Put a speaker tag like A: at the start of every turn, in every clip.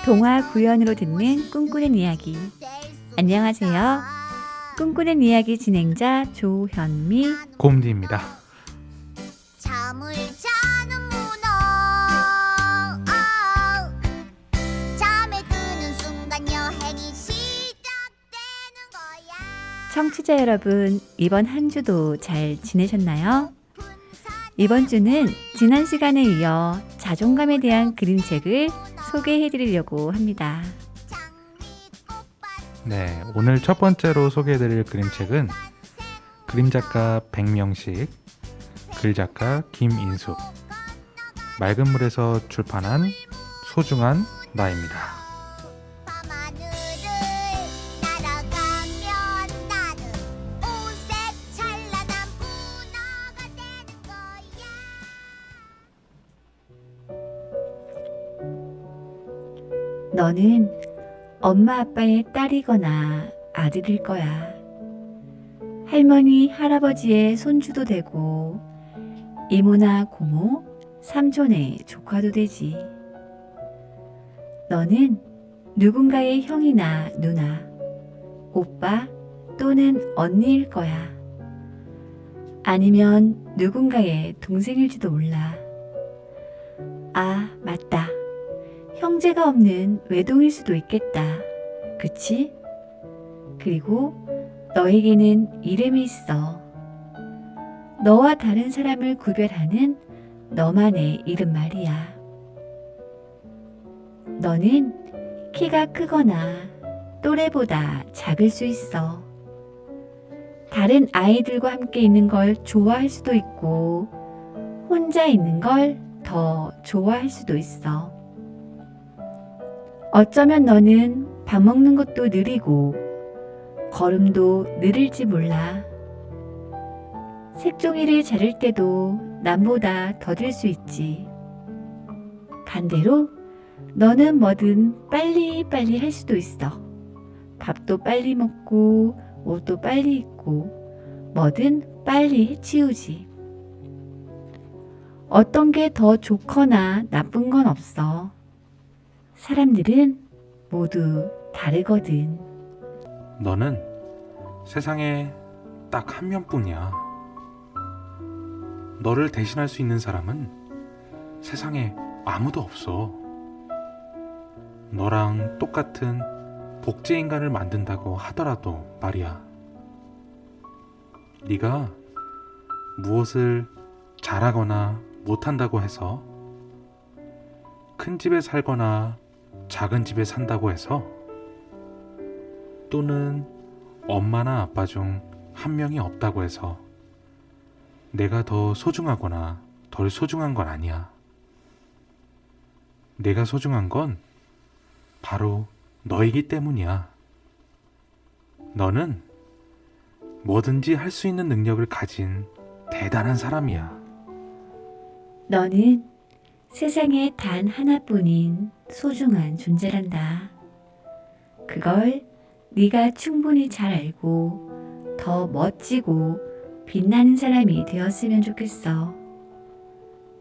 A: 동화 구연으로 듣는 꿈꾸는 이야기. 안녕하세요. 꿈꾸는 이야기 진행자 조현미,
B: 곰디입니다.
C: 잠을 자는 문어 잠에 드는 순간 여행이 시작되는 거야.
A: 청취자 여러분, 이번 한 주도 잘 지내셨나요? 이번 주는 지난 시간에 이어 자존감에 대한 그림책을 소개해드리려고 합니다.
B: 네, 오늘 첫 번째로 소개해드릴 그림책은 그림작가 백명식, 글작가 김인숙, 맑은 물에서 출판한 소중한 나입니다.
C: 밤하늘을 날아가면 나는 오색 찬란한 문어가 되는 거야.
A: 너는 엄마 아빠의 딸이거나 아들일 거야. 할머니, 할아버지의 손주도 되고 이모나 고모, 삼촌의 조카도 되지. 너는 누군가의 형이나 누나, 오빠 또는 언니일 거야. 아니면 누군가의 동생일지도 몰라. 아, 맞다. 형제가 없는 외동일 수도 있겠다. 그치? 그리고 너에게는 이름이 있어. 너와 다른 사람을 구별하는 너만의 이름 말이야. 너는 키가 크거나 또래보다 작을 수 있어. 다른 아이들과 함께 있는 걸 좋아할 수도 있고, 혼자 있는 걸 더 좋아할 수도 있어. 어쩌면 너는 밥 먹는 것도 느리고 걸음도 느릴지 몰라. 색종이를 자를 때도 남보다 더딜 수 있지. 반대로 너는 뭐든 빨리빨리 할 수도 있어. 밥도 빨리 먹고 옷도 빨리 입고 뭐든 빨리 해치우지. 어떤 게 더 좋거나 나쁜 건 없어. 사람들은 모두 다르거든.
B: 너는 세상에 딱 한 명뿐이야. 너를 대신할 수 있는 사람은 세상에 아무도 없어. 너랑 똑같은 복제인간을 만든다고 하더라도 말이야. 네가 무엇을 잘하거나 못한다고 해서, 큰 집에 살거나 작은 집에 산다고 해서, 또는 엄마나 아빠 중 한 명이 없다고 해서 내가 더 소중하거나 덜 소중한 건 아니야. 내가 소중한 건 바로 너이기 때문이야. 너는 뭐든지 할 수 있는 능력을 가진 대단한 사람이야.
A: 너는 세상에 단 하나뿐인 소중한 존재란다. 그걸 네가 충분히 잘 알고 더 멋지고 빛나는 사람이 되었으면 좋겠어.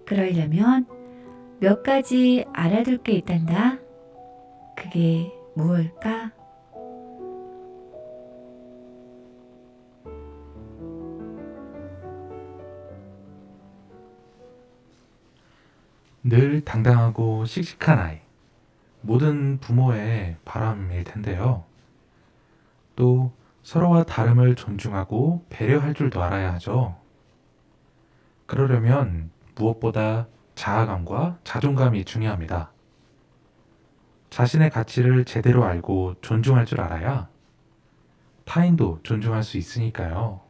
A: 그러려면 몇 가지 알아둘 게 있단다. 그게 무엇일까?
B: 늘 당당하고 씩씩한 아이, 모든 부모의 바람일 텐데요. 또 서로와 다름을 존중하고 배려할 줄도 알아야 하죠. 그러려면 무엇보다 자아감과 자존감이 중요합니다. 자신의 가치를 제대로 알고 존중할 줄 알아야 타인도 존중할 수 있으니까요.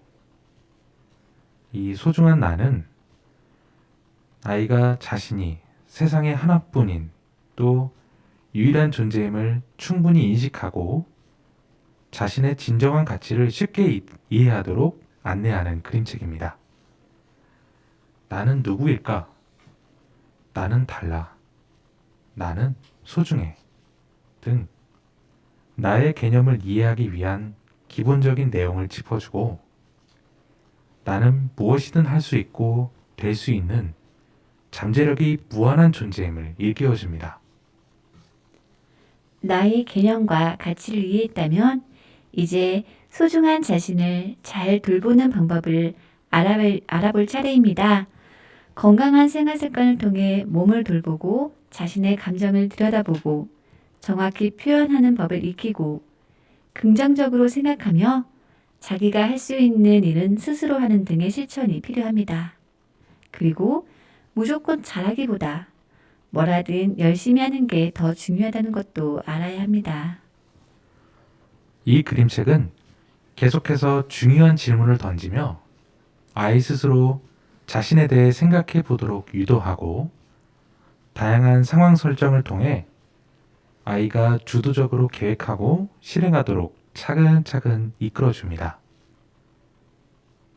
B: 이 소중한 나는 아이가 자신이 세상에 하나뿐인 또 유일한 존재임을 충분히 인식하고 자신의 진정한 가치를 쉽게 이해하도록 안내하는 그림책입니다. 나는 누구일까? 나는 달라. 나는 소중해. 등 나의 개념을 이해하기 위한 기본적인 내용을 짚어주고, 나는 무엇이든 할 수 있고 될 수 있는 잠재력이 무한한 존재임을 일깨워줍니다.
A: 나의 개념과 가치를 이해했다면 이제 소중한 자신을 잘 돌보는 방법을 알아볼 차례입니다. 건강한 생활 습관을 통해 몸을 돌보고 자신의 감정을 들여다보고 정확히 표현하는 법을 익히고 긍정적으로 생각하며 자기가 할 수 있는 일은 스스로 하는 등의 실천이 필요합니다. 그리고 무조건 잘하기보다 뭐라든 열심히 하는 게 더 중요하다는 것도 알아야 합니다.
B: 이 그림책은 계속해서 중요한 질문을 던지며 아이 스스로 자신에 대해 생각해 보도록 유도하고 다양한 상황 설정을 통해 아이가 주도적으로 계획하고 실행하도록 차근차근 이끌어줍니다.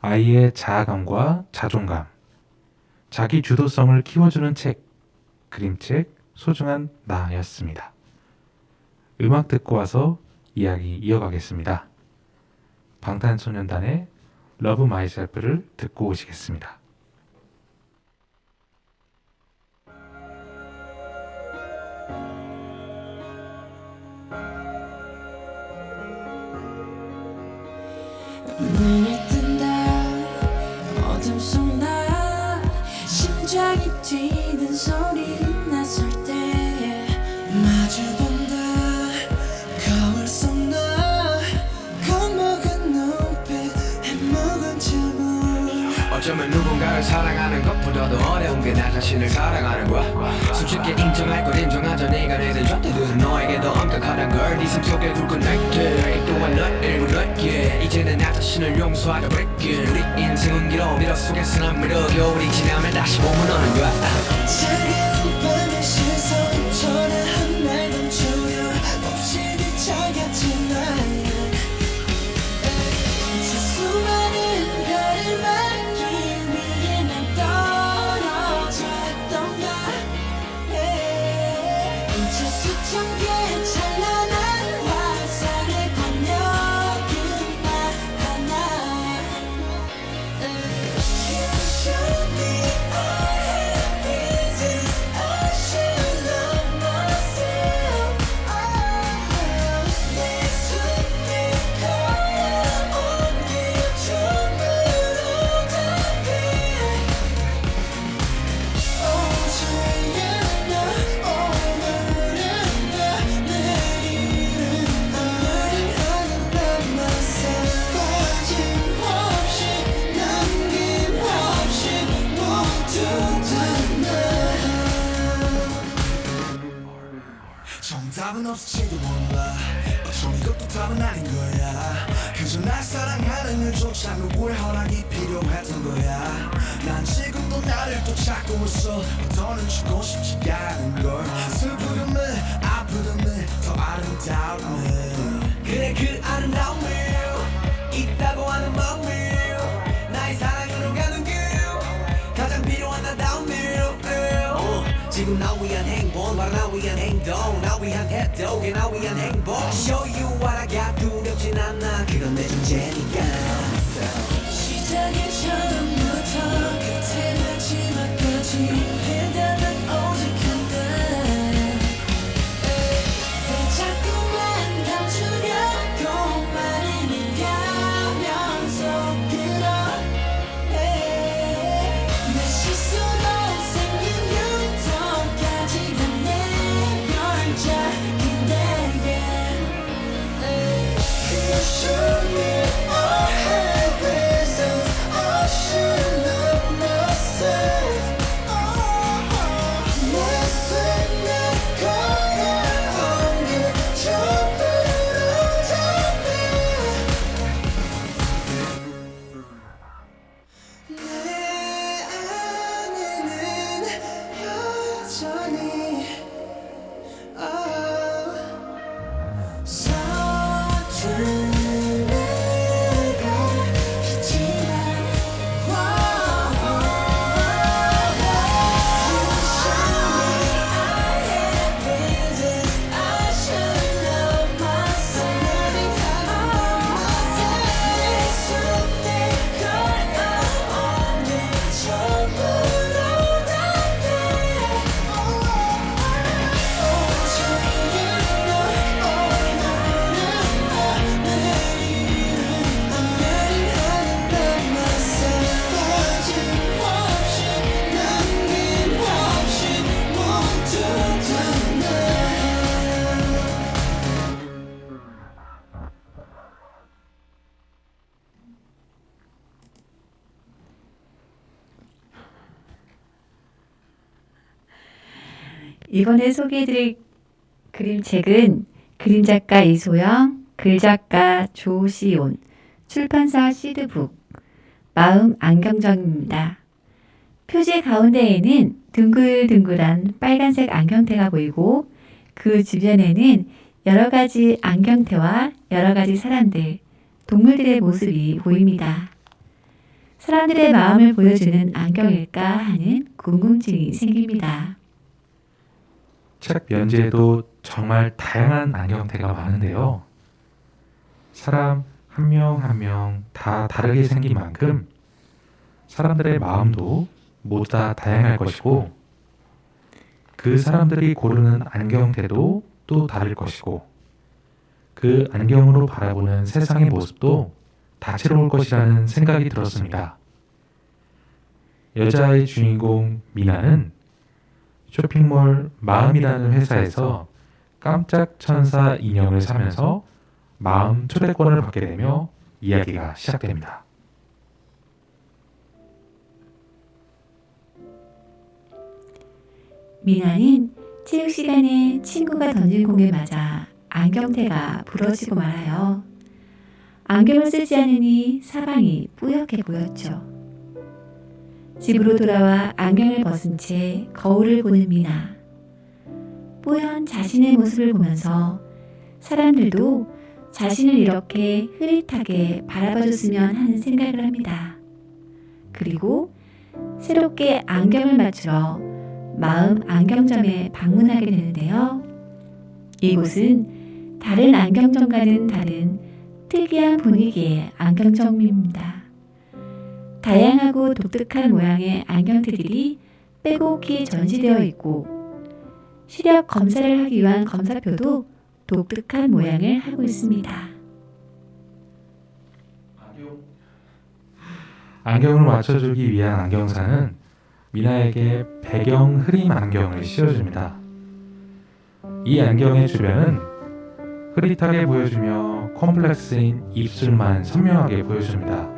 B: 아이의 자아감과 자존감, 자기 주도성을 키워주는 책, 그림책 소중한 나였습니다. 음악 듣고 와서 이야기 이어가겠습니다. 방탄소년단의 Love Myself를 듣고 오시겠습니다.
D: 눈을 뜬다 어둠 속 나 심장이 뛰는 소리 나설 때 마주본다 거울 속 너 겁먹은 눈빛 해먹은 질문
E: 어쩌면 누군가를 사랑하는 것보다도 어려운 게 나 자신을 사랑하는 거야. 솔직히 인정할 걸 인정하자. 네가 내는 잣대들은 너에게 더 엄격하단 걸. 네 삶속에 굵은 날개 또한 널 일부 넓게 이제는 나 자신을 용서하려 break it. 우리 인생은 길어 미러 속에서 난 미러 겨울이 지나면 다시 봄은 오는 거야.
D: 차가운 밤의 시선 초라한 날 멈추려 없이 뒤척였지 난 저 수많은 별을 막기 위해 난 떨어졌던가 이제 수천 개의 찬란한 화살에 건너긴 나 하나 You show me I have reasons I should love myself 내 손에 거야 온길 처음으로 답해 어제는 나 오늘은 나 내일은 나를 하는 myself 빠짐없이 남김없이 모두 다
F: 정답은 없을지도 몰라 어쩜 이것도 답은 아닌 거야 그저 날 사랑하는 일조차 누구의 허락이 필요했던 거야 난 지금도 나를 또 찾고 있어 더는 죽고 싶지가 않은 걸 슬프듬을 아프듬을 더 아름다움을
E: 그래 그 아름다움을 있다고 하는 마음을 나의 사랑으로 가는 길 가장 필요한 나다운 일 지금 나 위한 행복 바로 나 위한 행동 나 위한 태도 나 위한 행복 Show you what I got 두렵진 않아 그건 내 존재니까
D: 시작의 처음부터 끝의 마지막까지 해답은 오직 한다 왜 자꾸만 감추려고 말을 가면 속으로 내 실수로 생긴 유도까지 다 내 걸작인 내게
A: 이번에 소개해드릴 그림책은 그림작가 이소영, 글작가 조시온, 출판사 시드북, 마음 안경점입니다. 표지 가운데에는 둥글둥글한 빨간색 안경테가 보이고 그 주변에는 여러 가지 안경테와 여러 가지 사람들, 동물들의 모습이 보입니다. 사람들의 마음을 보여주는 안경일까 하는 궁금증이 생깁니다.
B: 책 면지에도 정말 다양한 안경테가 많은데요. 사람 한 명 한 명 다 다르게 생긴 만큼 사람들의 마음도 모두 다 다양할 것이고 그 사람들이 고르는 안경테도 또 다를 것이고 그 안경으로 바라보는 세상의 모습도 다채로울 것이라는 생각이 들었습니다. 여자의 주인공 미나는 쇼핑몰 마음이라는 회사에서 깜짝 천사 인형을 사면서 마음 초대권을 받게 되며 이야기가 시작됩니다.
A: 미나는 체육 시간에 친구가 던진 공에 맞아 안경테가 부러지고 말아요. 안경을 쓰지 않으니 사방이 뿌옇게 보였죠. 집으로 돌아와 안경을 벗은 채 거울을 보는 미나. 뿌연 자신의 모습을 보면서 사람들도 자신을 이렇게 흐릿하게 바라봐줬으면 하는 생각을 합니다. 그리고 새롭게 안경을 맞추러 마음 안경점에 방문하게 되는데요. 이곳은 다른 안경점과는 다른 특이한 분위기의 안경점입니다. 다양하고 독특한 모양의 안경테들이 빼곡히 전시되어 있고 시력 검사를 하기 위한 검사표도 독특한 모양을 하고 있습니다.
B: 안경을 맞춰주기 위한 안경사는 미나에게 배경 흐림 안경을 씌워줍니다. 이 안경의 주변은 흐릿하게 보여주며 콤플렉스인 입술만 선명하게 보여줍니다.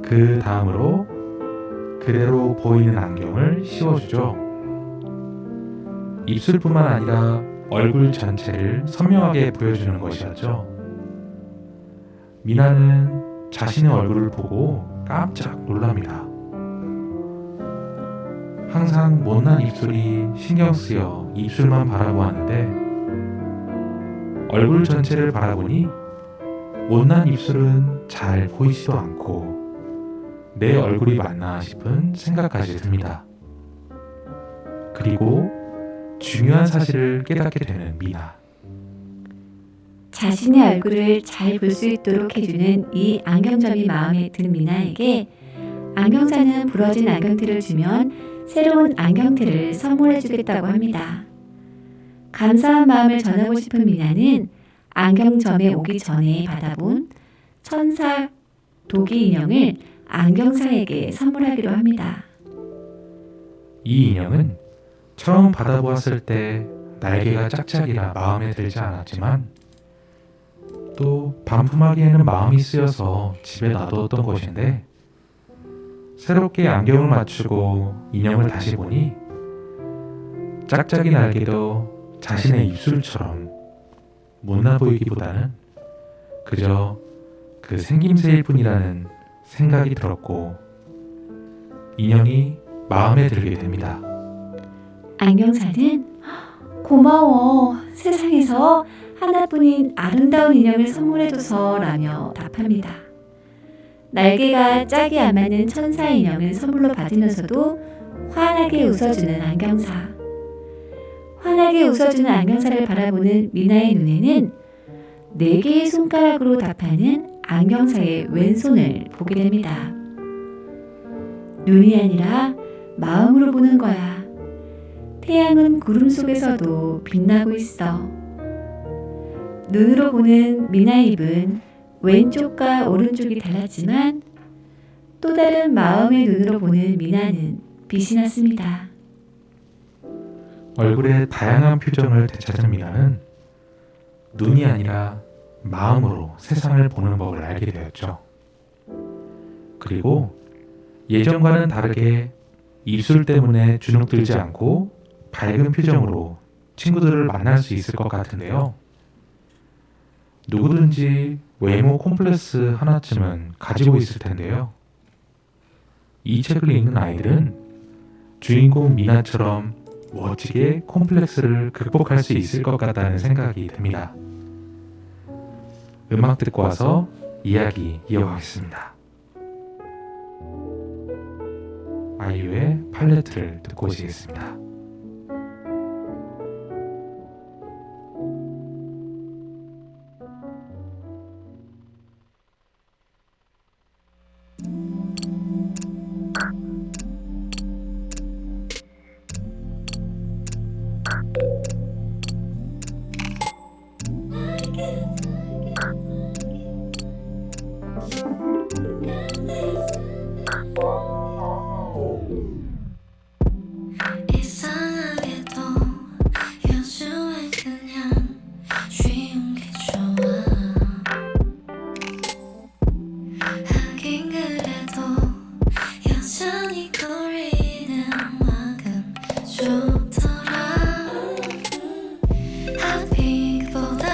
B: 그 다음으로 그대로 보이는 안경을 씌워주죠. 입술뿐만 아니라 얼굴 전체를 선명하게 보여주는 것이었죠. 미나는 자신의 얼굴을 보고 깜짝 놀랍니다. 항상 못난 입술이 신경 쓰여 입술만 바라보았는데 얼굴 전체를 바라보니 못난 입술은 잘 보이지도 않고 내 얼굴이 맞나 싶은 생각까지 듭니다. 그리고 중요한 사실을 깨닫게 되는 미나.
A: 자신의 얼굴을 잘 볼 수 있도록 해주는 이 안경점이 마음에 든 미나에게 안경사는 부러진 안경테를 주면 새로운 안경테를 선물해 주겠다고 합니다. 감사한 마음을 전하고 싶은 미나는 안경점에 오기 전에 받아본 천사 도기 인형을 안경사에게 선물하기로 합니다.
B: 이 인형은 처음 받아보았을 때 날개가 짝짝이라 마음에 들지 않았지만 또 반품하기에는 마음이 쓰여서 집에 놔두었던 것인데 새롭게 안경을 맞추고 인형을 다시 보니 짝짝이 날개도 자신의 입술처럼 못나 보이기보다는 그저 그 생김새일 뿐이라는 생각이 들었고 인형이 마음에 들게 됩니다.
A: 안경사는 고마워, 세상에서 하나뿐인 아름다운 인형을 선물해줘서 라며 답합니다. 날개가 짝이 안 맞는 천사 인형을 선물로 받으면서도 환하게 웃어주는 안경사. 환하게 웃어주는 안경사를 바라보는 미나의 눈에는 4개의 손가락으로 답하는 안경사의 왼손을 보게 됩니다. 눈이 아니라 마음으로 보는 거야. 태양은 구름 속에서도 빛나고 있어. 눈으로 보는 미나의 입은 왼쪽과 오른쪽이 달랐지만 또 다른 마음의 눈으로 보는 미나는 빛이 났습니다.
B: 얼굴의 다양한 표정을 되찾은 미나는 눈이 아니라 마음으로 세상을 보는 법을 알게 되었죠. 그리고 예전과는 다르게 입술 때문에 주눅들지 않고 밝은 표정으로 친구들을 만날 수 있을 것 같은데요. 누구든지 외모 콤플렉스 하나쯤은 가지고 있을 텐데요. 이 책을 읽는 아이들은 주인공 미나처럼 멋지게 콤플렉스를 극복할 수 있을 것 같다는 생각이 듭니다. 음악 듣고 와서 이야기 이어가겠습니다. 아이유의 팔레트를 듣고 오시겠습니다.
D: 이상하게도 요즘엔 그냥 쉬운 게 좋아. 하긴 그래도 여전히 거리는 만큼 좋더라. 핫핑크보다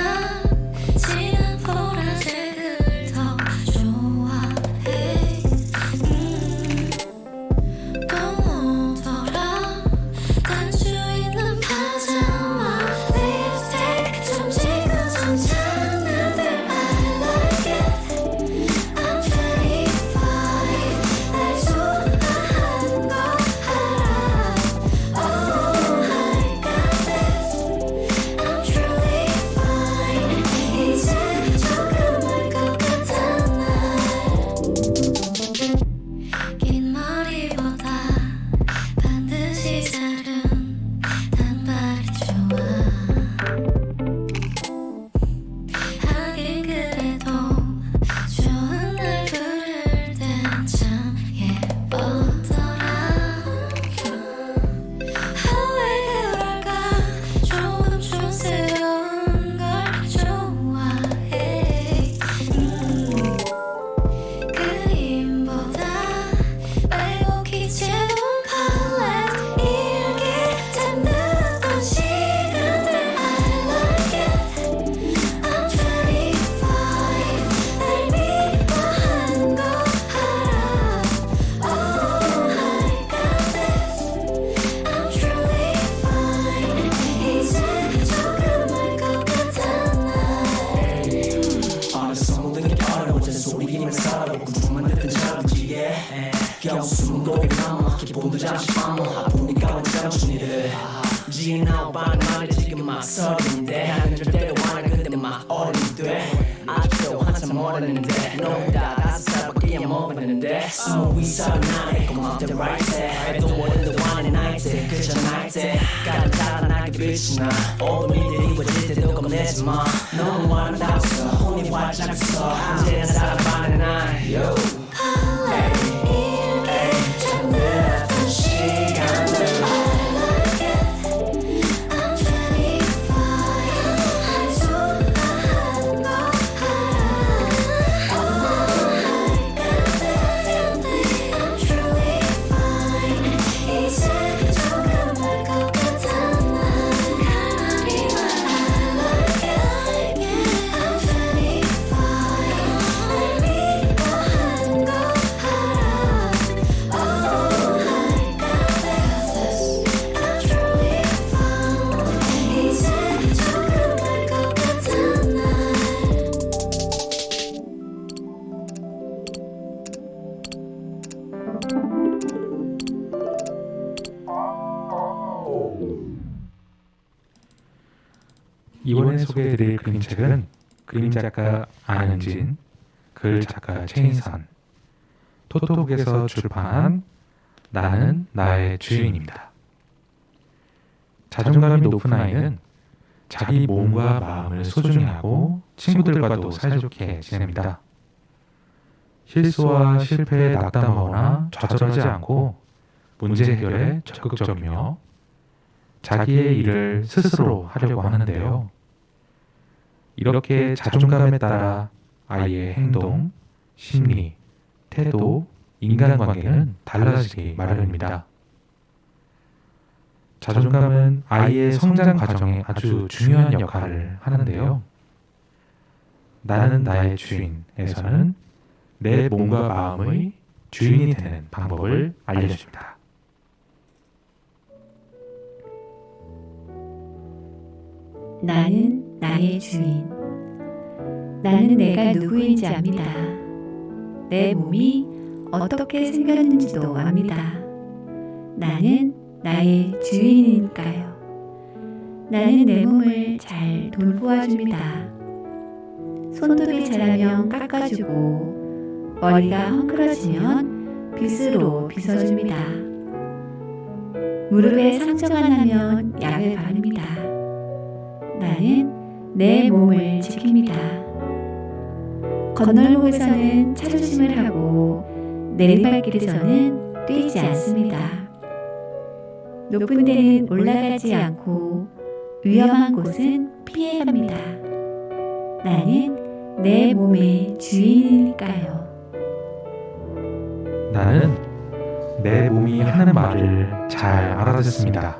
D: 진한 보라색을 더 좋아해. 또 오더라. 단추 있는 파자마 립스틱 좀 지고 좀 장난들 I like it. I'm 25 날 좋아하는 거 알아. Oh I got this. I'm truly fine. 이제 조금 알 것 같아 날. 긴 머리보다 반드시 자른 단발이 좋아. 하긴 그래도 좋은 날 부를 땐 참 예쁘더라. 왜 그럴까 조금 촌스러운 걸 좋아해. 그림보다 빼곡히 채운 팔레트 일기 잠들었던 시간들 I like it. I'm 25 날 미워하는 거 알아. Oh I got this. I'm truly fine. 이제 조금 알 것 같아 날.
G: 어려서 모든 게 어려워진 소리이면 살아보고 꿈만 듣던 자부지에 겨우 숨은 고개 감아 기쁨도 잠시 빠져 아프니까 완전 준이를 지나고 바는 말이 지금 막 서른인데 나는 절대로 안 해. 근데 막 어른이 돼 아직도 한참 멀었는데 너무 다 5살밖에 못 봤는데 22살 나의 고맙대 right 때 애도 모르는 wine and night 그저 night 때까지 달아나게 빛이 나 어둠이 드리워질 때도 겁내지 마 너무 아름다웠어 혼이 활짝 서 언제나 사랑받는 날 yo. 잠들었던 시간들
D: I'm 25 날 좋아하는 거 알아. Oh I got this. I'm truly fine. 이제 조금 알 것 같아 난. 가만히만 I like it. I'm 25 날 미워하는 거 알아. Oh I got this. I'm truly fine. 이제 조금 알 것 같아 날.
B: 이번에 소개해드릴 그림책은 그림 작가 안은진, 글 작가 최인선, 토토북에서 출판한 나는 나의 주인입니다. 자존감이 높은 아이는 자기 몸과 마음을 소중히 하고 친구들과도 사이좋게 지냅니다. 실수와 실패에 낙담하거나 좌절하지 않고 문제 해결에 적극적이며 자기의 일을 스스로 하려고 하는데요. 이렇게 자존감에 따라 아이의 행동, 심리, 태도, 인간관계는 달라지기 마련입니다. 자존감은 아이의 성장 과정에 아주 중요한 역할을 하는데요. 나는 나의 주인에서는 내 몸과 마음의 주인이 되는 방법을 알려줍니다.
A: 나는 나의 주인. 나는 내가 누구인지 압니다. 내 몸이 어떻게 생겼는지도 압니다. 나는 나의 주인이니까요. 나는 내 몸을 잘 돌보아줍니다. 손톱이 자라면 깎아주고 머리가 헝클어지면 빗으로 빗어줍니다. 무릎에 상처가 나면 약을 바릅니다. 나는 내 몸을 지킵니다. 건널목에서는 차조심을 하고 내리막길에서는 뛰지 않습니다. 높은 데는 올라가지 않고 위험한 곳은 피해갑니다. 나는 내 몸의 주인이니까요.
B: 나는 내 몸이 하는 말을 잘 알아듣습니다.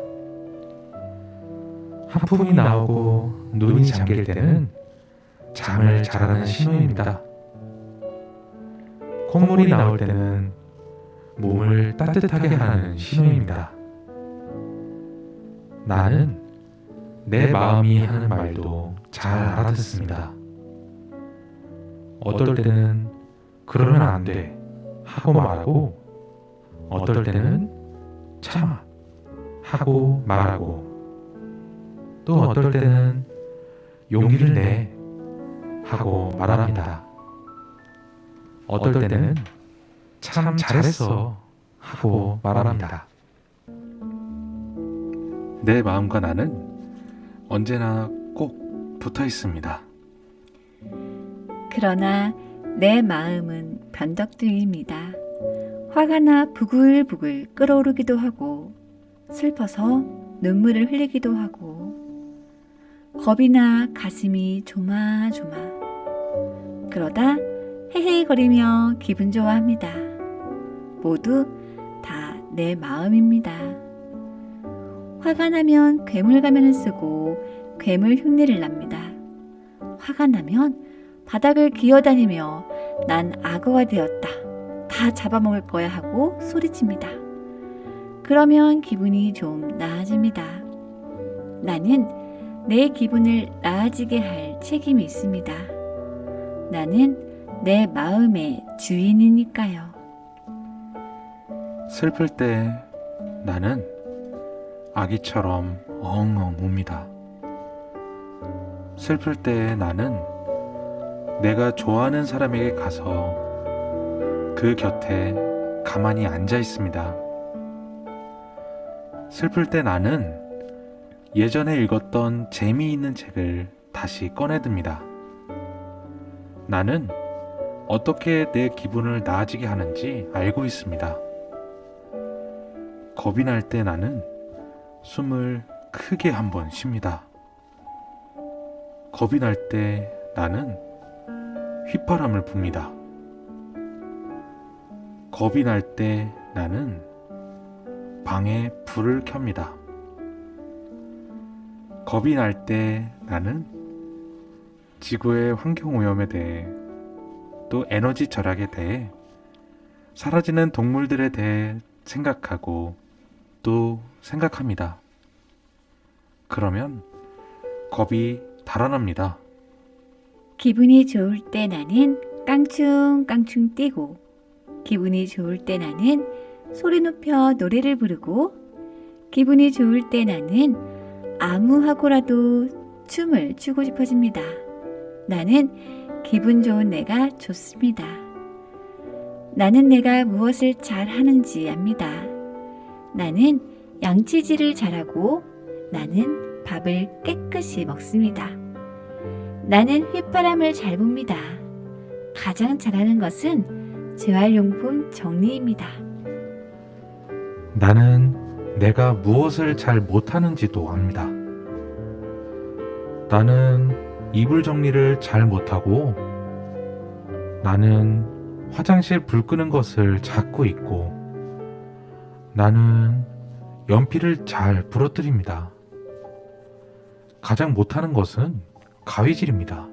B: 하품이 나오고 눈이 잠길 때는 잠을 자라는 신호입니다. 콧물이 나올 때는 몸을 따뜻하게 하는 신호입니다. 나는 내 마음이 하는 말도 잘 알아듣습니다. 어떨 때는 그러면 안 돼 하고 말하고, 어떨 때는 참아 하고 말하고, 또 어떨 때는 용기를 내 하고 말합니다. 어떨 때는 참 잘했어 하고 말합니다. 내 마음과 나는 언제나 꼭 붙어 있습니다.
A: 그러나 내 마음은 변덕두입니다. 화가 나 부글부글 끓어오르기도 하고 슬퍼서 눈물을 흘리기도 하고 겁이 나 가슴이 조마조마 그러다 헤헤거리며 기분 좋아합니다. 모두 다 내 마음입니다. 화가 나면 괴물 가면을 쓰고 괴물 흉내를 납니다. 화가 나면 바닥을 기어다니며 난 악어가 되었다. 다 잡아먹을 거야 하고 소리칩니다. 그러면 기분이 좀 나아집니다. 나는 내 기분을 나아지게 할 책임이 있습니다. 나는 내 마음의 주인이니까요.
B: 슬플 때 나는 아기처럼 엉엉 웁니다. 슬플 때 나는 내가 좋아하는 사람에게 가서 그 곁에 가만히 앉아 있습니다. 슬플 때 나는 예전에 읽었던 재미있는 책을 다시 꺼내듭니다. 나는 어떻게 내 기분을 나아지게 하는지 알고 있습니다. 겁이 날 때 나는 숨을 크게 한번 쉽니다. 겁이 날 때 나는 휘파람을 붑니다. 겁이 날 때 나는 방에 불을 켭니다. 겁이 날 때 나는 지구의 환경오염에 대해 또 에너지 절약에 대해 사라지는 동물들에 대해 생각하고 또 생각합니다. 그러면 겁이 달아납니다.
A: 기분이 좋을 때 나는 깡충깡충 뛰고 기분이 좋을 때 나는 소리 높여 노래를 부르고 기분이 좋을 때 나는 아무하고라도 춤을 추고 싶어집니다. 나는 기분 좋은 내가 좋습니다. 나는 내가 무엇을 잘하는지 압니다. 나는 양치질을 잘하고 나는 밥을 깨끗이 먹습니다. 나는 휘파람을 잘 붑니다. 가장 잘하는 것은 재활용품 정리입니다.
B: 나는 내가 무엇을 잘 못하는지도 압니다. 나는 이불 정리를 잘 못하고 나는 화장실 불 끄는 것을 자꾸 잊고 나는 연필을 잘 부러뜨립니다. 가장 못하는 것은 가위질입니다.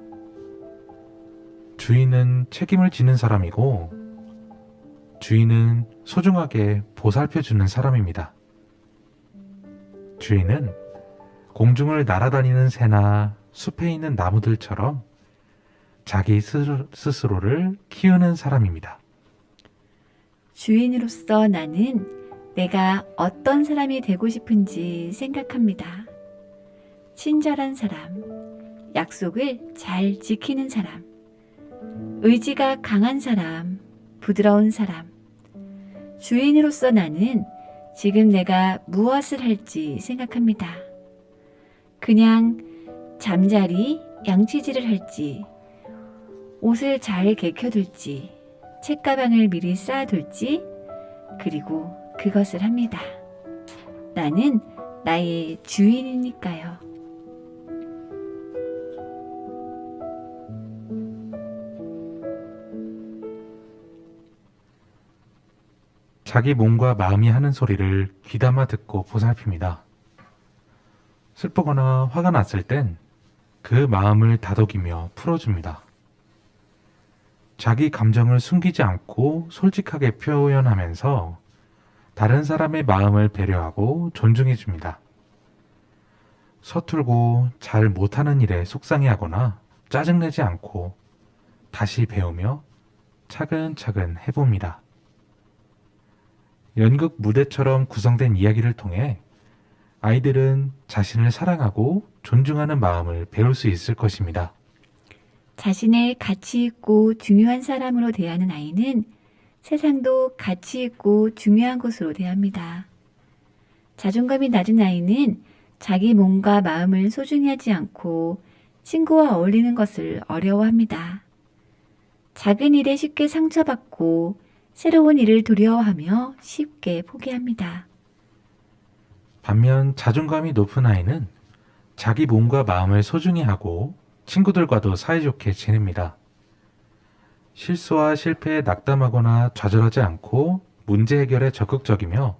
B: 주인은 책임을 지는 사람이고 주인은 소중하게 보살펴주는 사람입니다. 주인은 공중을 날아다니는 새나 숲에 있는 나무들처럼 자기 스스로를 키우는 사람입니다.
A: 주인으로서 나는 내가 어떤 사람이 되고 싶은지 생각합니다. 친절한 사람, 약속을 잘 지키는 사람, 의지가 강한 사람, 부드러운 사람. 주인으로서 나는 지금 내가 무엇을 할지 생각합니다. 그냥 잠자리, 양치질을 할지, 옷을 잘 개켜둘지, 책가방을 미리 쌓아둘지, 그리고 그것을 합니다. 나는 나의 주인이니까요.
B: 자기 몸과 마음이 하는 소리를 귀담아 듣고 보살핍니다. 슬프거나 화가 났을 땐 그 마음을 다독이며 풀어줍니다. 자기 감정을 숨기지 않고 솔직하게 표현하면서 다른 사람의 마음을 배려하고 존중해 줍니다. 서툴고 잘 못하는 일에 속상해하거나 짜증내지 않고 다시 배우며 차근차근 해봅니다. 연극 무대처럼 구성된 이야기를 통해 아이들은 자신을 사랑하고 존중하는 마음을 배울 수 있을 것입니다.
A: 자신을 가치 있고 중요한 사람으로 대하는 아이는 세상도 가치 있고 중요한 곳으로 대합니다. 자존감이 낮은 아이는 자기 몸과 마음을 소중히 하지 않고 친구와 어울리는 것을 어려워합니다. 작은 일에 쉽게 상처받고 새로운 일을 두려워하며 쉽게 포기합니다.
B: 반면 자존감이 높은 아이는 자기 몸과 마음을 소중히 하고 친구들과도 사이좋게 지냅니다. 실수와 실패에 낙담하거나 좌절하지 않고 문제 해결에 적극적이며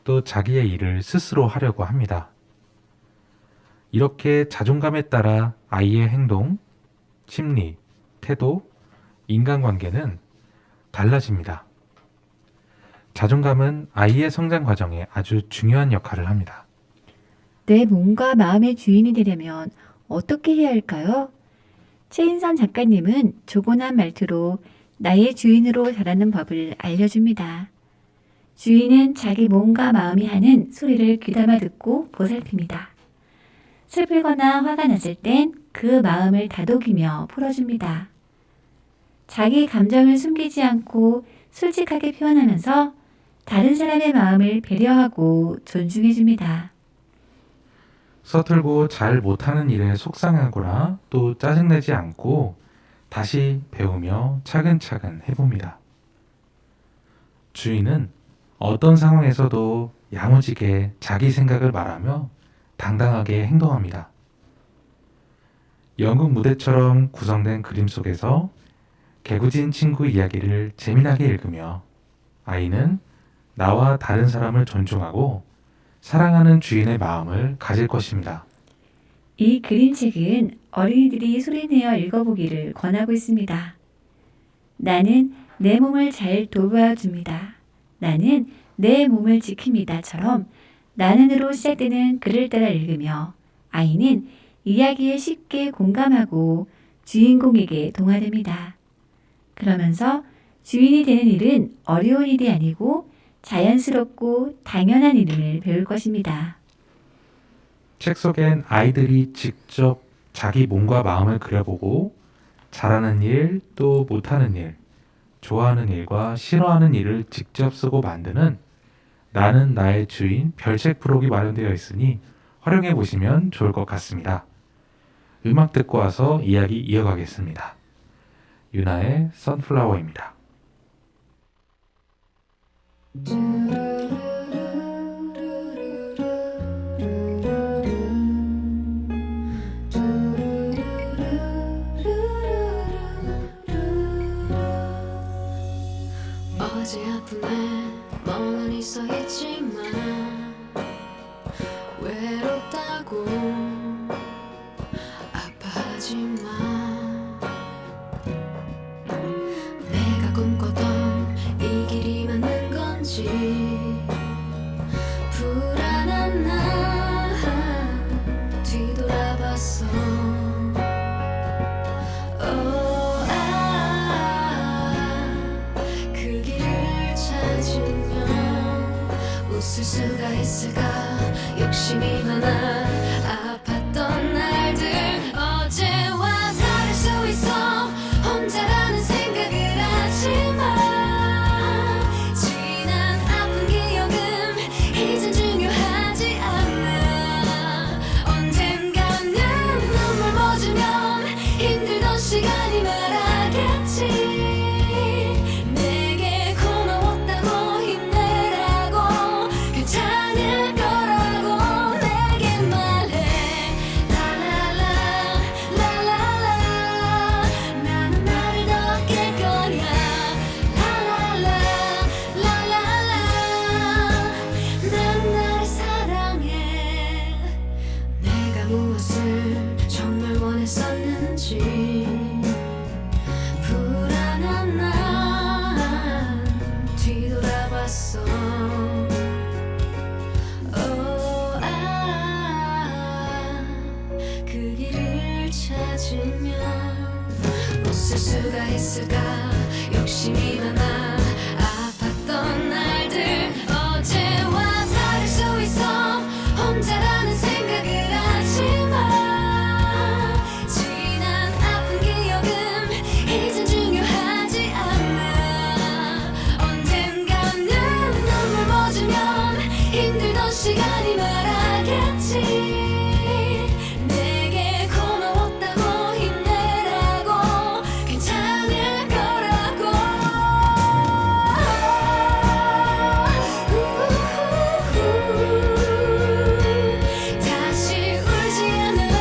B: 또 자기의 일을 스스로 하려고 합니다. 이렇게 자존감에 따라 아이의 행동, 심리, 태도, 인간관계는 달라집니다. 자존감은 아이의 성장 과정에 아주 중요한 역할을 합니다.
A: 내 몸과 마음의 주인이 되려면 어떻게 해야 할까요? 최인선 작가님은 조곤한 말투로 나의 주인으로 자라는 법을 알려줍니다. 주인은 자기 몸과 마음이 하는 소리를 귀담아 듣고 보살핍니다. 슬프거나 화가 났을 땐 그 마음을 다독이며 풀어줍니다. 자기 감정을 숨기지 않고 솔직하게 표현하면서 다른 사람의 마음을 배려하고 존중해줍니다.
B: 서툴고 잘 못하는 일에 속상하거나 또 짜증내지 않고 다시 배우며 차근차근 해봅니다. 주인은 어떤 상황에서도 야무지게 자기 생각을 말하며 당당하게 행동합니다. 연극 무대처럼 구성된 그림 속에서 개구진 친구 이야기를 재미나게 읽으며 아이는 나와 다른 사람을 존중하고 사랑하는 주인의 마음을 가질 것입니다.
A: 이 그림책은 어린이들이 소리내어 읽어보기를 권하고 있습니다. 나는 내 몸을 잘 돌봐줍니다. 나는 내 몸을 지킵니다처럼 나는으로 시작되는 글을 따라 읽으며 아이는 이야기에 쉽게 공감하고 주인공에게 동화됩니다. 그러면서 주인이 되는 일은 어려운 일이 아니고 자연스럽고 당연한 일을 배울 것입니다.
B: 책 속엔 아이들이 직접 자기 몸과 마음을 그려보고 잘하는 일, 또 못하는 일, 좋아하는 일과 싫어하는 일을 직접 쓰고 만드는 나는 나의 주인 별책 프록이 마련되어 있으니 활용해 보시면 좋을 것 같습니다. 음악 듣고 와서 이야기 이어가겠습니다. 유나의 선플라워입니다.
D: 어제 아픈 날 멍은 있어 있지만 외롭다고 아파하지 마. 내가 꿈꿨던 이 길이 맞는 건지 불안한 나 뒤돌아봤어. 그 길을 찾으면 웃을 수가 있을까? 욕심이 많아 아팠던 날들 어제와 다를 수 있어. 혼자라는 생각을 하지마. 지난 아픈 기억은 이젠 중요하지 않아. 언젠가는 눈물 멎으면 힘들던 시간이 말하겠지. 내게 고마웠다고 힘내라고 괜찮을 거라고 내게 말해. 라라라 라라라 나는 나를 더 아낄 거야. 라라라 라라라 나는 나를 사랑해. 내가 무엇을 정말 원했었는지 불안한 난 뒤돌아봤어. 그 길을 찾으면 웃을 수가 있을까? 욕심이 많아 아팠던 날들 어제와 다를 수 있어. 혼자라는 생각을 하지마. 지난 아픈 기억은 이젠 중요하지 않아. 언젠가는 눈물 멎으면 힘들던 시간이 말하겠지. 내게 고마웠다고 힘내라고 괜찮을 거라고. 다시 울지 않을래.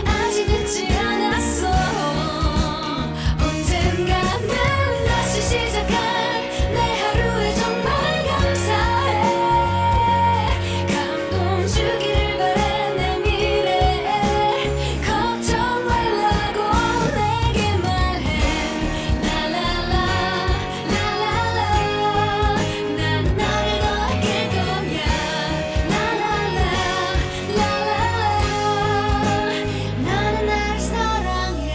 D: 아직 늦지 않았어. 언젠가는 다시 시작할 내 하루에 정말 감사해. 감동 주기를 바래 내 미래에. 걱정 말라고 내게 말해. 라라라 라라라 나는 나를 더 아낄 거야. 라라라 라라라 나는 나를 사랑해.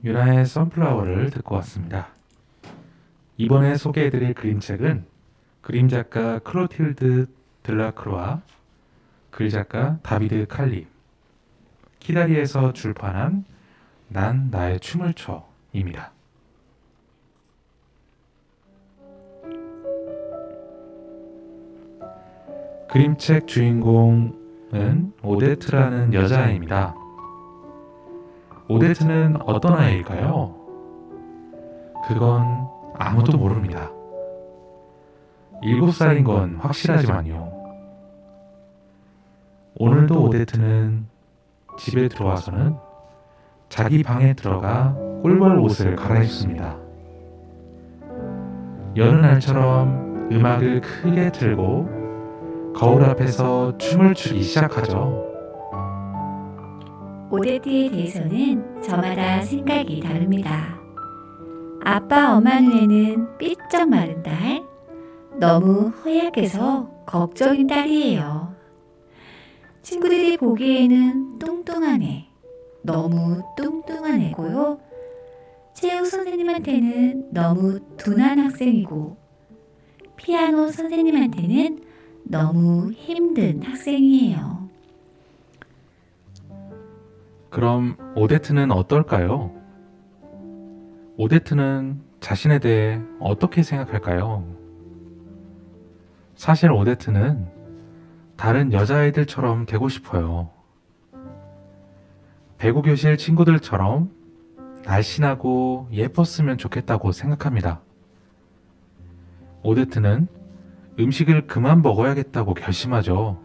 B: 유나의 선플라워를 듣고 왔습니다. 이번에 소개해드릴 그림책은 그림 작가 클로틸드 들라크루아, 글 작가 다비드 칼림, 키다리에서 출판한 난 나의 춤을 춰입니다. 그림책 주인공은 오데트라는 여자아이입니다. 오데트는 어떤 아이일까요? 그건 아무도 모릅니다. 7살인 건 확실하지만요. 오늘도 오데트는 집에 들어와서는 자기 방에 들어가 꿀벌 옷을 갈아입습니다. 여느 날처럼 음악을 크게 틀고 거울 앞에서 춤을 추기 시작하죠.
A: 오데트에 대해서는 저마다 생각이 다릅니다. 아빠 엄마 눈에는 삐쩍 마른 딸, 너무 허약해서 걱정인 딸이에요. 친구들이 보기에는 뚱뚱한 애, 너무 뚱뚱한 애고요. 체육 선생님한테는 너무 둔한 학생이고, 피아노 선생님한테는 너무 힘든 학생이에요.
B: 그럼 오데트는 어떨까요? 오데트는 자신에 대해 어떻게 생각할까요? 사실 오데트는 다른 여자아이들처럼 되고 싶어요. 배구교실 친구들처럼 날씬하고 예뻤으면 좋겠다고 생각합니다. 오데트는 음식을 그만 먹어야겠다고 결심하죠.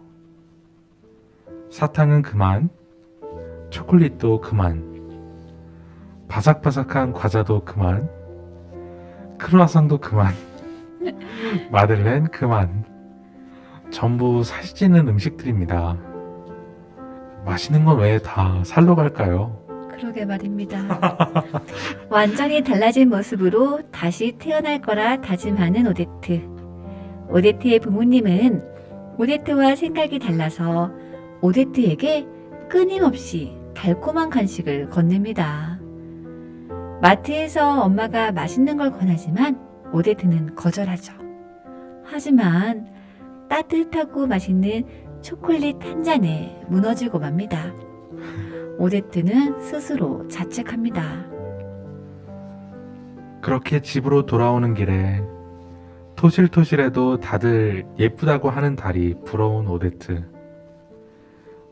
B: 사탕은 그만, 초콜릿도 그만, 바삭바삭한 과자도 그만, 크루아상도 그만, 마들렌 그만. 전부 살찌는 음식들입니다. 맛있는 건 왜 다 살로 갈까요?
A: 그러게 말입니다. 완전히 달라진 모습으로 다시 태어날 거라 다짐하는 오데트. 오데트의 부모님은 오데트와 생각이 달라서 오데트에게 끊임없이 달콤한 간식을 건넵니다. 마트에서 엄마가 맛있는 걸 권하지만 오데트는 거절하죠. 하지만 따뜻하고 맛있는 초콜릿 한 잔에 무너지고 맙니다. 오데트는 스스로 자책합니다.
B: 그렇게 집으로 돌아오는 길에 토실토실해도 다들 예쁘다고 하는 달이 부러운 오데트.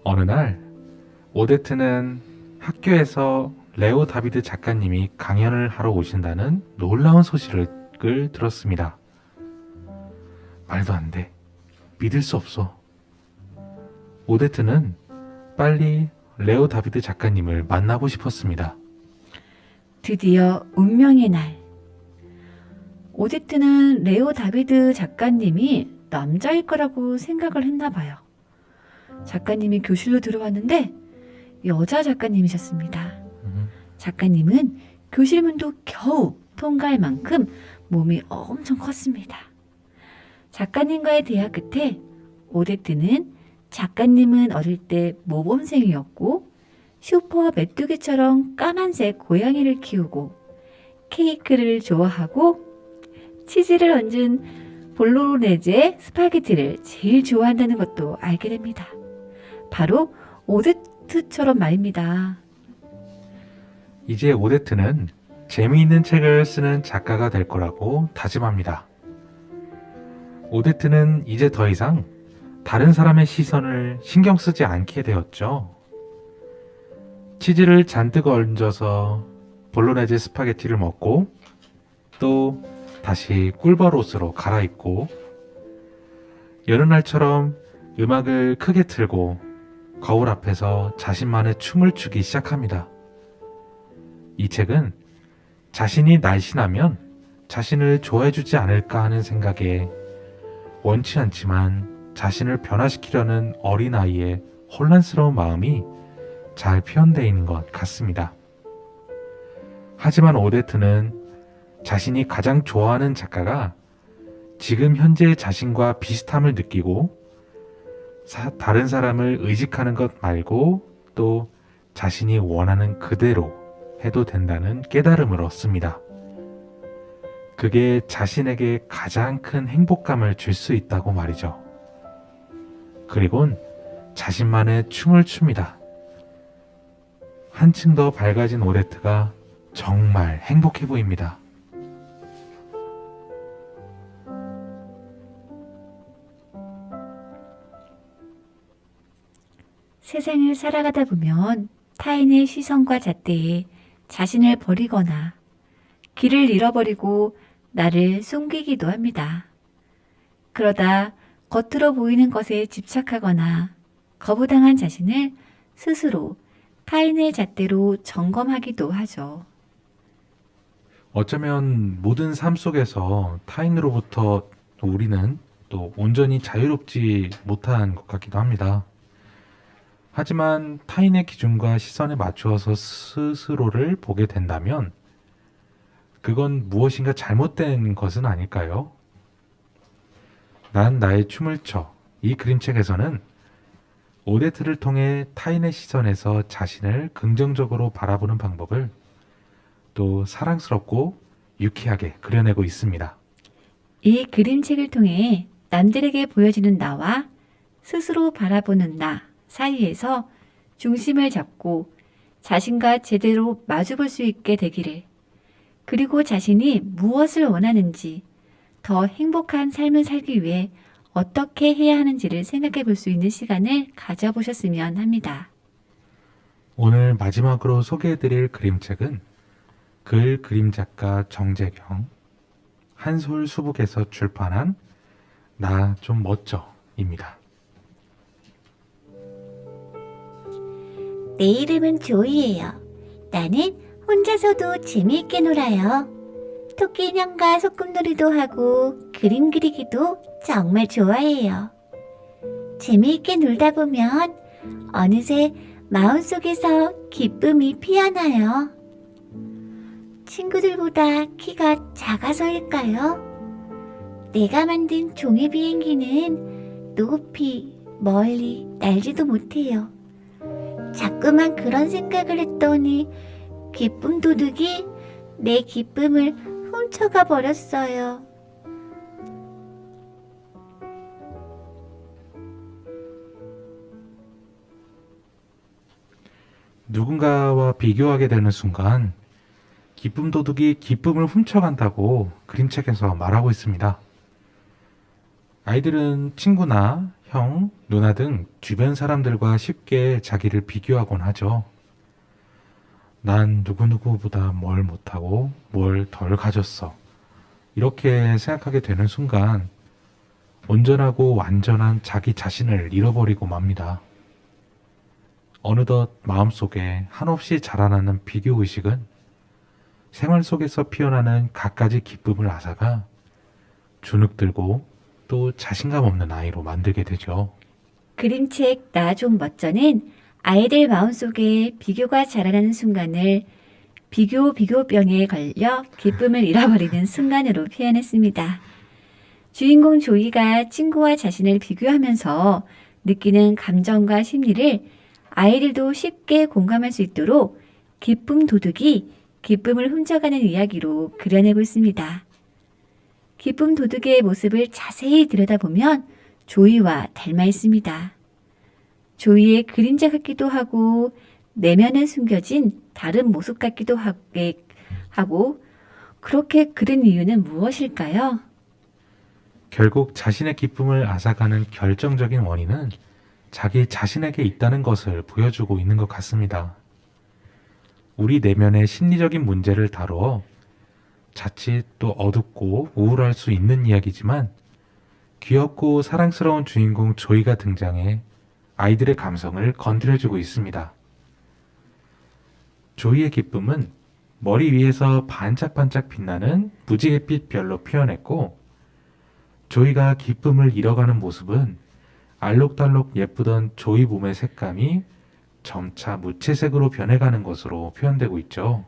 B: 어느 날 오데트는 학교에서 레오 다비드 작가님이 강연을 하러 오신다는 놀라운 소식을 들었습니다. 말도 안 돼. 믿을 수 없어. 오데트는 빨리 레오 다비드 작가님을 만나고 싶었습니다.
A: 드디어 운명의 날. 오데트는 레오 다비드 작가님이 남자일 거라고 생각을 했나 봐요. 작가님이 교실로 들어왔는데 여자 작가님이셨습니다. 작가님은 교실 문도 겨우 통과할 만큼 몸이 엄청 컸습니다. 작가님과의 대화 끝에 오데트는 작가님은 어릴 때 모범생이었고 슈퍼 메뚜기처럼 까만색 고양이를 키우고 케이크를 좋아하고 치즈를 얹은 볼로네제 스파게티를 제일 좋아한다는 것도 알게 됩니다. 바로 오데트처럼 말입니다.
B: 이제 오데트는 재미있는 책을 쓰는 작가가 될 거라고 다짐합니다. 오데트는 이제 더 이상 다른 사람의 시선을 신경 쓰지 않게 되었죠. 치즈를 잔뜩 얹어서 볼로네제 스파게티를 먹고 또 다시 꿀벌옷으로 갈아입고 여느 날처럼 음악을 크게 틀고 거울 앞에서 자신만의 춤을 추기 시작합니다. 이 책은 자신이 날씬하면 자신을 좋아해주지 않을까 하는 생각에 원치 않지만 자신을 변화시키려는 어린아이의 혼란스러운 마음이 잘 표현되어 있는 것 같습니다. 하지만 오데트는 자신이 가장 좋아하는 작가가 지금 현재의 자신과 비슷함을 느끼고 다른 사람을 의식하는 것 말고 또 자신이 원하는 그대로 해도 된다는 깨달음을 얻습니다. 그게 자신에게 가장 큰 행복감을 줄 수 있다고 말이죠. 그리곤 자신만의 춤을 춥니다. 한층 더 밝아진 오데트가 정말 행복해 보입니다.
A: 세상을 살아가다 보면 타인의 시선과 잣대에 자신을 버리거나 길을 잃어버리고 나를 숨기기도 합니다. 그러다 겉으로 보이는 것에 집착하거나 거부당한 자신을 스스로 타인의 잣대로 점검하기도 하죠.
B: 어쩌면 모든 삶 속에서 타인으로부터 우리는 또 온전히 자유롭지 못한 것 같기도 합니다. 하지만 타인의 기준과 시선에 맞추어서 스스로를 보게 된다면 그건 무엇인가 잘못된 것은 아닐까요? 난 나의 춤을 춰. 이 그림책에서는 오데트를 통해 타인의 시선에서 자신을 긍정적으로 바라보는 방법을 또 사랑스럽고 유쾌하게 그려내고 있습니다.
A: 이 그림책을 통해 남들에게 보여지는 나와 스스로 바라보는 나 사이에서 중심을 잡고 자신과 제대로 마주볼 수 있게 되기를, 그리고 자신이 무엇을 원하는지, 더 행복한 삶을 살기 위해 어떻게 해야 하는지를 생각해 볼 수 있는 시간을 가져보셨으면 합니다.
B: 오늘 마지막으로 소개해드릴 그림책은 그림 작가 정재경, 한솔수북에서 출판한 나 좀 멋져입니다.
C: 내 이름은 조이예요. 나는 혼자서도 재미있게 놀아요. 토끼 인형과 소꿉놀이도 하고 그림 그리기도 정말 좋아해요. 재미있게 놀다 보면 어느새 마음속에서 기쁨이 피어나요. 친구들보다 키가 작아서일까요? 내가 만든 종이 비행기는 높이 멀리 날지도 못해요. 자꾸만 그런 생각을 했더니 기쁨 도둑이 내 기쁨을 훔쳐가 버렸어요.
B: 누군가와 비교하게 되는 순간 기쁨 도둑이 기쁨을 훔쳐간다고 그림책에서 말하고 있습니다. 아이들은 친구나 형, 누나 등 주변 사람들과 쉽게 자기를 비교하곤 하죠. 난 누구누구보다 뭘 못하고 뭘 덜 가졌어. 이렇게 생각하게 되는 순간 온전하고 완전한 자기 자신을 잃어버리고 맙니다. 어느덧 마음속에 한없이 자라나는 비교의식은 생활 속에서 피어나는 갖가지 기쁨을 앗아가 주눅들고 또 자신감 없는 아이로 만들게 되죠.
A: 그림책 나 좀 멋져는 아이들 마음속에 비교가 자라나는 순간을 비교병에 걸려 기쁨을 잃어버리는 순간으로 표현했습니다. 주인공 조이가 친구와 자신을 비교하면서 느끼는 감정과 심리를 아이들도 쉽게 공감할 수 있도록 기쁨 도둑이 기쁨을 훔쳐가는 이야기로 그려내고 있습니다. 기쁨 도둑의 모습을 자세히 들여다보면 조이와 닮아 있습니다. 조이의 그림자 같기도 하고 내면에 숨겨진 다른 모습 같기도 하고 그렇게 그린 이유는 무엇일까요?
B: 결국 자신의 기쁨을 앗아가는 결정적인 원인은 자기 자신에게 있다는 것을 보여주고 있는 것 같습니다. 우리 내면의 심리적인 문제를 다루어 자칫 또 어둡고 우울할 수 있는 이야기지만 귀엽고 사랑스러운 주인공 조이가 등장해 아이들의 감성을 건드려주고 있습니다. 조이의 기쁨은 머리 위에서 반짝반짝 빛나는 무지갯빛 별로 표현했고 조이가 기쁨을 잃어가는 모습은 알록달록 예쁘던 조이 몸의 색감이 점차 무채색으로 변해가는 것으로 표현되고 있죠.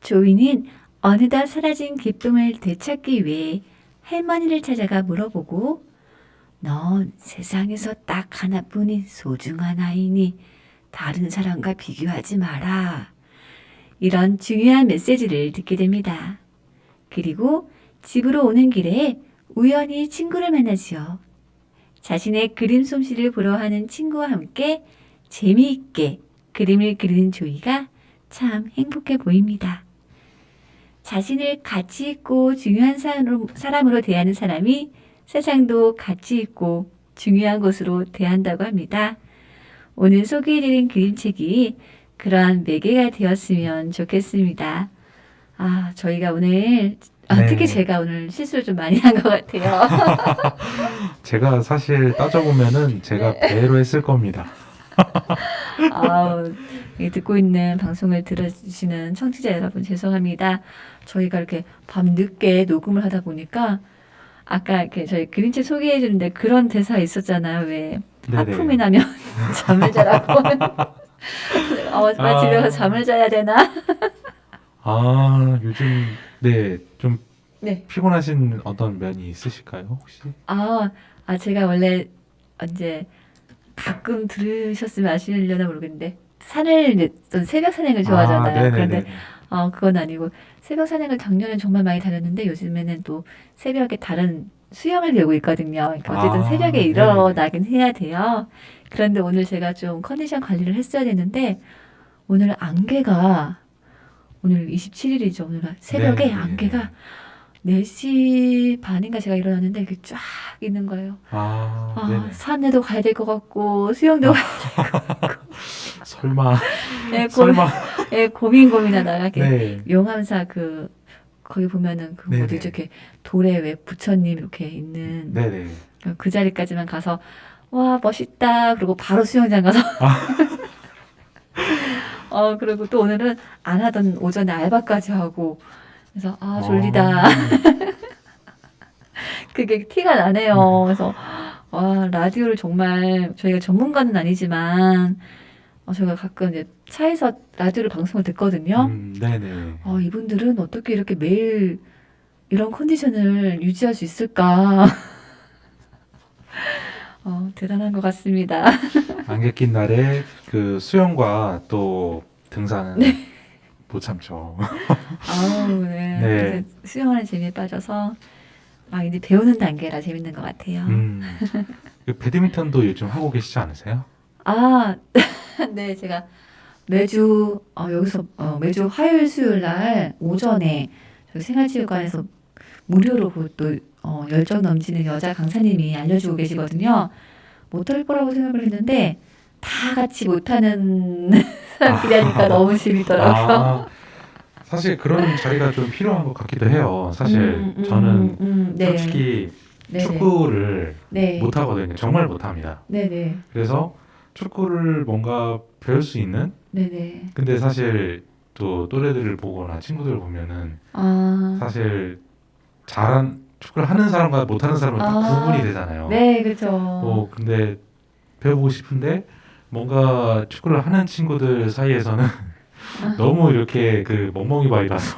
A: 조이는 어느덧 사라진 기쁨을 되찾기 위해 할머니를 찾아가 물어보고 넌 세상에서 딱 하나뿐인 소중한 아이니 다른 사람과 비교하지 마라. 이런 중요한 메시지를 듣게 됩니다. 그리고 집으로 오는 길에 우연히 친구를 만나지요. 자신의 그림 솜씨를 보러 하는 친구와 함께 재미있게 그림을 그리는 조이가 참 행복해 보입니다. 자신을 가치 있고 중요한 사람으로 대하는 사람이 세상도 가치 있고 중요한 것으로 대한다고 합니다. 오늘 소개해드린 그림책이 그러한 매개가 되었으면 좋겠습니다. 저희가 오늘 특히 제가 오늘 실수를 좀 많이 한 것 같아요.
B: 제가 사실 따져보면은 제가 배로 했을 겁니다.
A: 듣고 있는 방송을 들어주시는 청취자 여러분 죄송합니다. 저희가 이렇게 밤늦게 녹음을 하다 보니까 아까 이렇게 저희 그림책 소개해 주는데 그런 대사 있었잖아요. 왜 하품이 나면 잠을 자라고 집에 가서 잠을 자야 되나?
B: 요즘 좀 피곤하신 어떤 면이 있으실까요 혹시?
A: 제가 원래 이제 가끔 들으셨으면 아시려나 모르겠는데 산을 좀 새벽 산행을 좋아하잖아요. 그런데 그건 아니고 새벽 산행을 작년엔 정말 많이 다녔는데 요즘에는 또 새벽에 다른 수영을 배우고 있거든요. 그러니까 어쨌든 새벽에 일어나긴 해야 돼요. 그런데 오늘 제가 좀 컨디션 관리를 했어야 되는데 오늘 안개가 오늘 27일이죠. 오늘 새벽에 안개가 4시 반인가 제가 일어났는데 이렇게 쫙 있는 거예요. 산에도 가야 될 것 같고 수영도 가야 될 것 같고
B: 설마
A: 고민하다가 용암사 그 거기 보면은 그
B: 네네.
A: 어디 저렇게 돌에 왜 부처님 이렇게 있는
B: 네네.
A: 그 자리까지만 가서 와 멋있다. 그리고 바로 수영장 가서 그리고 또 오늘은 안 하던 오전에 알바까지 하고 그래서 아 졸리다. 그게 티가 나네요. 그래서 와 라디오를 정말 저희가 전문가는 아니지만 저희가 가끔 이제 차에서 라디오를 방송을 듣거든요.
B: 네네.
A: 이분들은 어떻게 이렇게 매일 이런 컨디션을 유지할 수 있을까? 대단한 것 같습니다.
B: 안개 낀 날에 그 수영과 또 등산은 못 참죠.
A: 네.
B: 네.
A: 그래서 수영하는 재미에 빠져서 막 이제 배우는 단계라 재밌는 것 같아요.
B: 그 배드민턴도 요즘 하고 계시지 않으세요?
A: 네, 제가 매주 여기서 매주 화요일 수요일 날 오전에 저희 생활체육관에서 무료로 또 열정 넘치는 여자 강사님이 알려주고 계시거든요. 못할 거라고 생각을 했는데 다 같이 못하는 사람끼리 하니까 너무 재밌더라고요.
B: 사실 그런 자리가 좀 필요한 것 같기도 해요. 사실 저는
A: 네.
B: 솔직히
A: 네네.
B: 축구를
A: 네.
B: 못 하거든요. 정말 못 합니다.
A: 네네.
B: 그래서 축구를 뭔가 배울 수 있는?
A: 네네.
B: 근데 사실 또 또래들을 보거나 친구들을 보면은 사실 축구를 하는 사람과 못하는 사람은 딱 구분이 되잖아요.
A: 네, 그렇죠.
B: 근데 배워보고 싶은데 뭔가 축구를 하는 친구들 사이에서는 너무 이렇게 그 멍멍이 바이라서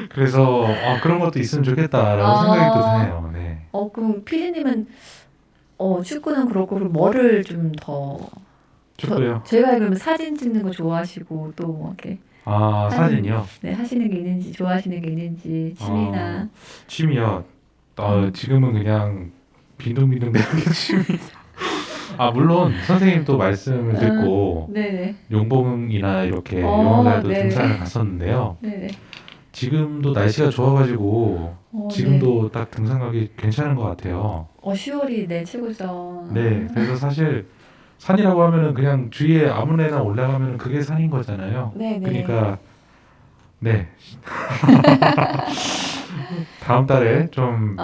B: 그래서 그런 것도 있으면 좋겠다라고 생각이 또 드네요. 네.
A: 그럼 피디님은 축구는 그렇고 그럼 뭐를 좀 더
B: 축구요?
A: 제가 알기로는 사진 찍는 거 좋아하시고 또 뭐 이렇게
B: 사진이요?
A: 네, 하시는 게 있는지 좋아하시는 게 있는지 취미나
B: 취미요? 지금은 그냥 빈둥빈둥 대는 게 취미. 물론 선생님 또 말씀을 듣고
A: 네네.
B: 용봉이나 이렇게 용왕사에도
A: 네네.
B: 등산을 갔었는데요.
A: 네네.
B: 지금도 날씨가 좋아가지고 지금도 딱 등산 가기 괜찮은 것 같아요.
A: 10월이 네 최고죠.
B: 네, 그래서 사실 산이라고 하면은 그냥 주위에 아무데나 올라가면 그게 산인 거잖아요.
A: 네네.
B: 그러니까 네 다음 달에 좀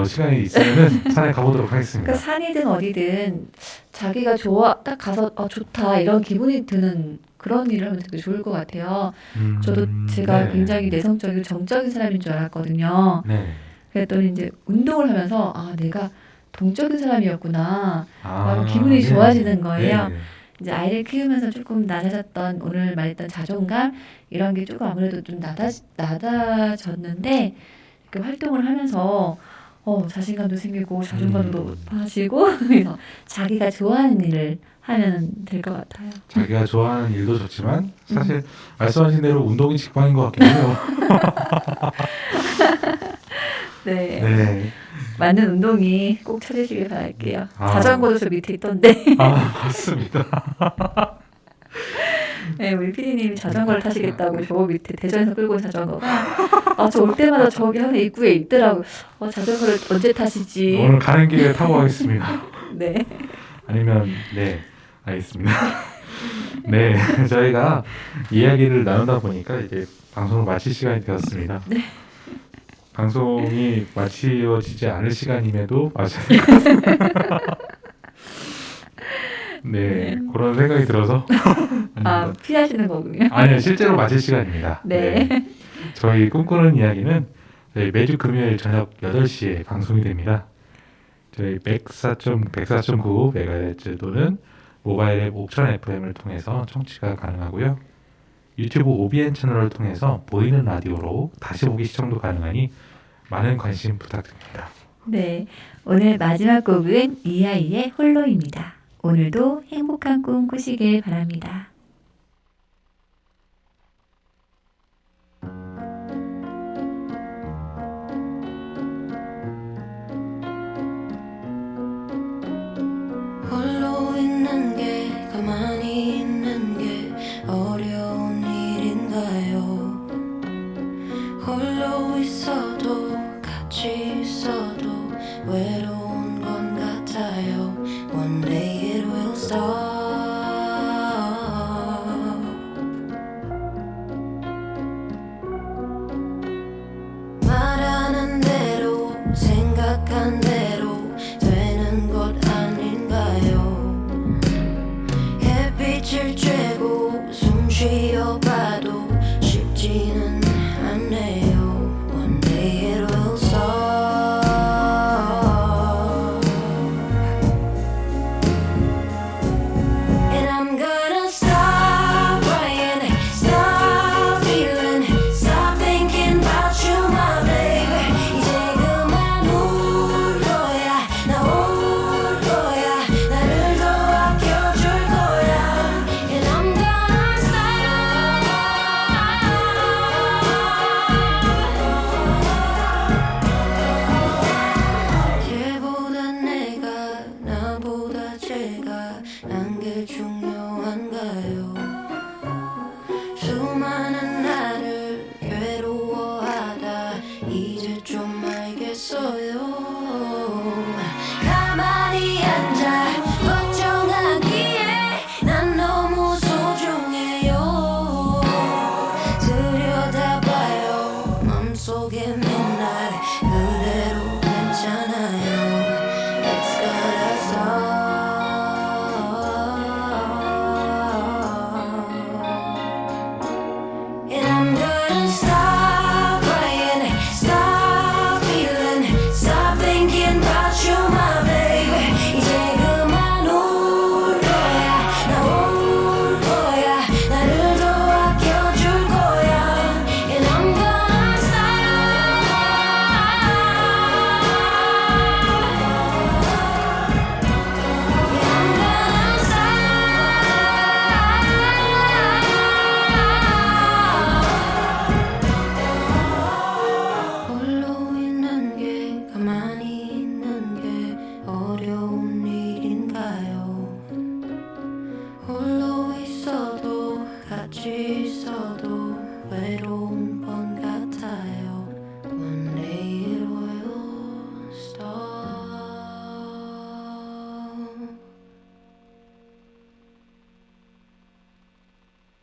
B: 시간이 있으면은 산에 가보도록 하겠습니다.
A: 그러니까 산이든 어디든 자기가 딱 가서 좋다 이런 기분이 드는 그런 일을 하면 되게 좋을 것 같아요. 저도 제가
B: 네.
A: 굉장히 내성적이고 정적인 사람인 줄 알았거든요.
B: 네.
A: 그랬더니 이제 운동을 하면서 내가 동적인 사람이었구나. 기분이
B: 네.
A: 좋아지는 거예요.
B: 네.
A: 이제 아이를 키우면서 조금 낮아졌던 오늘 말했던 자존감 이런 게 조금 아무래도 좀 낮아졌는데 이렇게 활동을 하면서 자신감도 생기고 자존감도 높아지고 그래서 자기가 좋아하는 일을 하면 될 것 같아요.
B: 자기가 좋아하는 일도 좋지만 사실 말씀하신 대로 운동이 직방인 것 같긴 해요.
A: 네.
B: 네.
A: 맞는 운동이 꼭 찾으시길 바랄게요.
B: 아.
A: 자전거도 저 밑에 있던데.
B: 맞습니다.
A: 네, 우리 PD님이 자전거를 타시겠다고 저 밑에 대전에서 끌고 온 자전거가 저 올 때마다 저기 하나 입구에 있더라고요. 자전거를 언제 타시지?
B: 오늘 가는 길에 타고 가겠습니다.
A: 네.
B: 아니면 네, 알겠습니다. 네, 저희가 이야기를 나누다 보니까 이제 방송을 마칠 시간이 되었습니다.
A: 네.
B: 방송이 마치어지지 않을 시간임에도 마쳐야 될 것 같습니다. 네, 그런 생각이 들어서
A: 피하시는 거군요.
B: 아니요, 실제로 마칠 시간입니다.
A: 네.
B: 저희 꿈꾸는 이야기는 저희 매주 금요일 저녁 8시에 방송이 됩니다. 저희 104.9 MHz 또는 모바일 앱 옥천 FM을 통해서 청취가 가능하고요. 유튜브 OBN 채널을 통해서 보이는 라디오로 다시 보기 시청도 가능하니 많은 관심 부탁드립니다.
A: 네, 오늘 마지막 곡은 이하이의 홀로입니다. 오늘도 행복한 꿈 꾸시길 바랍니다.